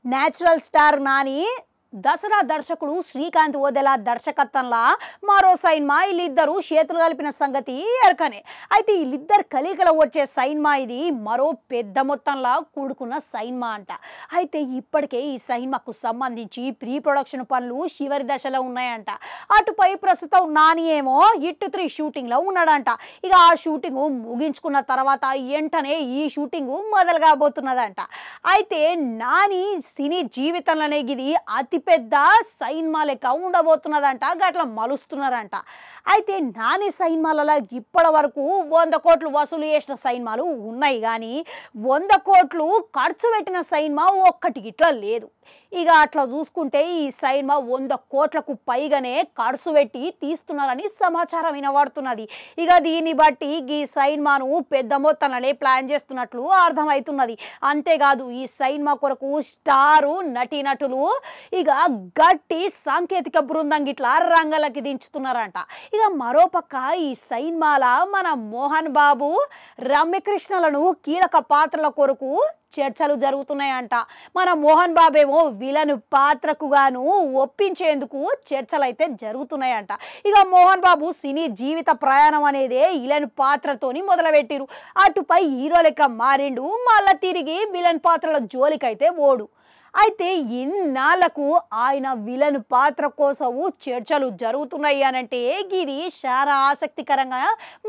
Natural star Nani Dasara దర్శకుడు శ్రీకాంత్ ఓదెల దర్శకత్వంలో మరో సైన్మా వీళ్ళిద్దరూ చేతులు కలిపిన సంగతి ఎరకనే. అయితే వీళ్ళిద్దరు కలికలో వచ్చే సైన్మా ఇది మరో పెద్ద మొత్తంలో కూడుకున్న సైన్మా అంట. అయితే ఇప్పటికే ఈ సైన్మాకు సంబంధించి ప్రీ ప్రొడక్షన్ పనులు చివరి దశలో ఉన్నాయంట. అటుపై ప్రస్తుతం నాని ఏమో హిట్ 3 షూటింగ్లో ఉన్నాడంట. ఇక ఆ షూటింగ్ ముగించుకున్న తర్వాత వెంటనే ఈ షూటింగ్ మొదలు కాబోతున్నదంట. అయితే నాని సినీ జీవితంలోనే ఇది అతి పెద్ద సైన్మా లెక్క ఉండబోతున్నదంట. గట్ల మలుస్తున్నారంట. అయితే నాని సైన్మాలలో ఇప్పటి వరకు 100 కోట్లు వసూలు చేసిన సైన్మాలు ఉన్నాయి, కానీ 100 కోట్లు ఖర్చు పెట్టిన సైన్మా ఒక్కటి ఇట్లా లేదు. ఇక అట్లా చూసుకుంటే ఈ సైన్మా 100 కోట్లకు పైగానే ఖర్చు పెట్టి తీస్తున్నారని సమాచారం వినబడుతున్నది. ఇక దీన్ని బట్టి ఈ సైన్మాను పెద్ద మొత్తంలోనే ప్లాన్ చేస్తున్నట్లు అర్థమవుతున్నది. అంతేకాదు ఈ సైన్మా కొరకు స్టారు నటీనటులు ఇక గట్టి సాంకేతిక బృందం గిట్లా రంగలకి దించుతున్నారంట. ఇక మరోపక్క ఈ సైన్మాల మన మోహన్ బాబు రమ్యకృష్ణలను కీలక పాత్రల కొరకు చర్చలు జరుగుతున్నాయంట. మన మోహన్ బాబేమో విలన్ పాత్రకు గాను ఒప్పించేందుకు చర్చలు అయితే జరుగుతున్నాయంట. ఇక మోహన్ బాబు సినీ జీవిత ప్రయాణం అనేదే విలన్ పాత్రతోని మొదలుపెట్టిరు. అటుపై హీరో లెక్క మారిండు, మళ్ళా తిరిగి విలన్ పాత్రల జోలికైతే ఓడు. అయితే ఇన్నాళ్లకు ఆయన విలన్ పాత్ర కోసం చర్చలు జరుగుతున్నాయి అనంటే ఇది చాలా ఆసక్తికరంగా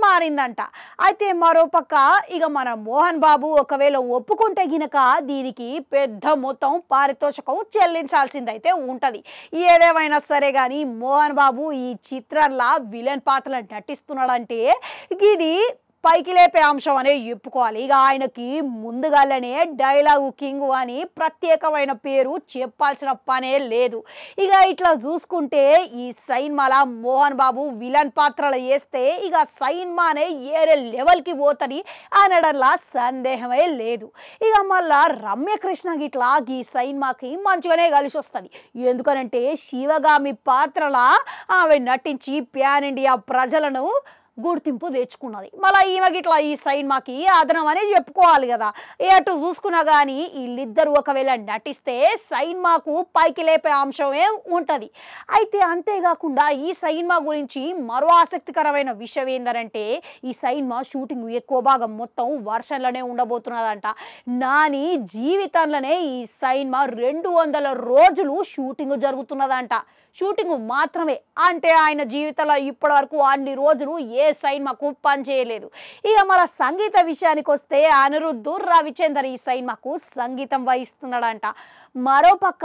మారిందంట. అయితే మరోపక్క ఇక మన మోహన్ బాబు ఒకవేళ ఒప్పుకుంటే గినక దీనికి పెద్ద మొత్తం పారితోషికం చెల్లించాల్సిందైతే ఉంటుంది. ఏదేమైనా సరే కానీ మోహన్ బాబు ఈ చిత్రంలో విలన్ పాత్రలు నటిస్తున్నాడంటే ఇది పైకి లేపే అంశం అనే చెప్పుకోవాలి. ఇక ఆయనకి ముందుగానే డైలాగు కింగ్ అని ప్రత్యేకమైన పేరు చెప్పాల్సిన పనే లేదు. ఇక ఇట్లా చూసుకుంటే ఈ సైన్మాల మోహన్ బాబు విలన్ పాత్రలు వేస్తే ఇక సైన్మానే ఏరే లెవెల్కి పోతుంది అనడంలా సందేహమే లేదు. ఇక మళ్ళా రమ్యకృష్ణ గిట్లా ఈ సైన్మాకి మంచిగానే కలిసి వస్తుంది. ఎందుకనంటే శివగామి పాత్రల ఆమె నటించి ప్యాన్ ఇండియా ప్రజలను గుర్తింపు తెచ్చుకున్నది. మళ్ళీ ఈమె గిట్లా ఈ సైన్మాకి అదనం అనే చెప్పుకోవాలి కదా. ఎటు చూసుకున్నా కానీ వీళ్ళిద్దరూ ఒకవేళ నటిస్తే సైన్మాకు పైకి లేపే అంశమే ఉంటుంది. అయితే అంతేకాకుండా ఈ సైన్మా గురించి మరో ఆసక్తికరమైన విషయం ఏంటంటే ఈ సైన్మా షూటింగ్ ఎక్కువ భాగం మొత్తం వర్షంలోనే ఉండబోతున్నదంట. నాని జీవితంలోనే ఈ సైన్మా 200 రోజులు షూటింగ్ జరుగుతున్నదంట. షూటింగ్ మాత్రమే, అంటే ఆయన జీవితంలో ఇప్పటి వరకు అన్ని రోజులు ఏ సైన్మాకు పని చేయలేదు. ఇక మన సంగీత విషయానికి వస్తే అనిరుద్ధు రవిచందర్ ఈ సైన్మాకు సంగీతం వహిస్తున్నాడంట. మరోపక్క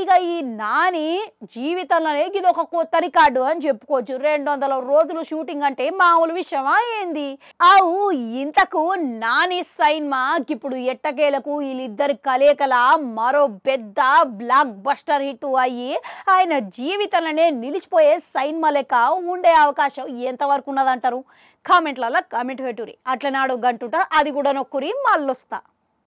ఇక ఈ నాని జీవితంలోనే ఇది ఒక కొత్త రికార్డు అని చెప్పుకోవచ్చు. 200 రోజులు షూటింగ్ అంటే మామూలు విషయమా ఏంది? అవు ఇంతకు నాని సైన్మా ఇప్పుడు ఎట్టకేలకు వీళ్ళిద్దరి కలయికల మరో పెద్ద బ్లాక్ బస్టర్ హిట్ అయ్యి ఆయన జీవితంలోనే నిలిచిపోయే సైన్మా లెక్క ఉండే అవకాశం ఎంతవరకు ఉన్నదంటారు? కామెంట్లలో కామెంట్ పెట్టురి. అట్లనాడు గంటుంటారు, అది కూడా నొక్కురి, మళ్ళొస్తా.